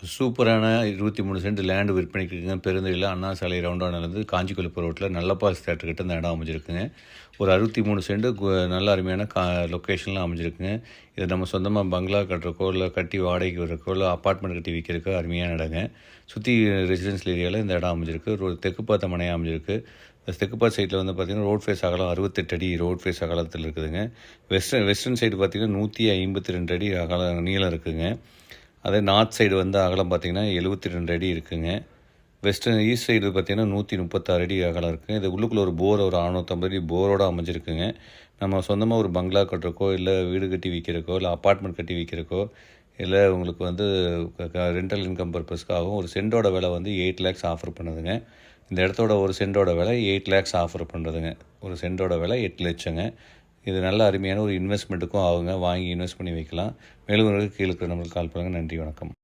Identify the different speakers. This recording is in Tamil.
Speaker 1: சூப்பரான 23 சென்ட் லேண்ட் விற்பனைக்கு இருக்குங்க. பெருந்துறையில அண்ணா சாலை ரவுண்டானாலேருந்து காஞ்சி கொழுப்பு ரோட்டில் நல்லப்பாஸ் தேட்டர் கிட்ட இந்த இடம் அமைஞ்சிருக்குங்க. ஒரு 63 சென்ட் நல்ல அருமையான லொக்கேஷனில் அமைஞ்சிருக்குங்க. இதை நம்ம சொந்தமாக பங்களா கட்டுறக்கோ இல்லை கட்டி வாடகைக்கு விடுறக்கோ இல்லை அப்பார்ட்மெண்ட் கட்டி விற்கிறக்கோ அருமையான இடங்க. சுற்றி ரெசிடென்ஷியல் ஏரியாவில் இந்த இடம் அமைஞ்சிருக்கு. தெற்கு பார்த்த மனையாக அமைஞ்சிருக்கு. தெற்கு பார்த்த சைடில் வந்து பார்த்திங்கன்னா ரோட் ஃபேஸ் அகலம் 68 அடி ரோட் ஃபேஸ் அகலத்தில் இருக்குதுங்க. வெஸ்டர்ன் சைடு பார்த்திங்கன்னா 152 அடி நீளம் இருக்குதுங்க. அதே நார்த் சைடு வந்து அகலம் பார்த்திங்கன்னா 72 அடி இருக்குதுங்க. ஈஸ்ட் சைடு பார்த்திங்கன்னா 136 அடி அகலம் இருக்குங்க. இது உள்ளுக்குள்ளே ஒரு போர் ஒரு 650 அடி போரோடு அமைஞ்சிருக்குங்க. நம்ம சொந்தமாக ஒரு பங்களா கட்டுறக்கோ இல்லை வீடு கட்டி விற்கிறக்கோ இல்லை அப்பார்ட்மெண்ட் கட்டி விற்கிறக்கோ இல்லை உங்களுக்கு வந்து ரெண்டல் இன்கம் பர்பஸ்க்காகவும் ஒரு சென்டோட விலை வந்து 8 lakhs ஆஃபர் பண்ணுதுங்க. இந்த இடத்தோட ஒரு சென்டோட விலை 8 lakhs ஆஃபர் பண்ணுறதுங்க. ஒரு சென்டோட விலை 8 லட்சங்க. இது நல்ல அருமையான ஒரு இன்வெஸ்ட்மெண்ட்டுக்கும் ஆகுங்க. வாங்கி இன்வெஸ்ட் பண்ணி வைக்கலாம். மேலும் கீழே இருக்கிற நம்மளுக்கு கால் பண்ணுங்கள். நன்றி, வணக்கம்.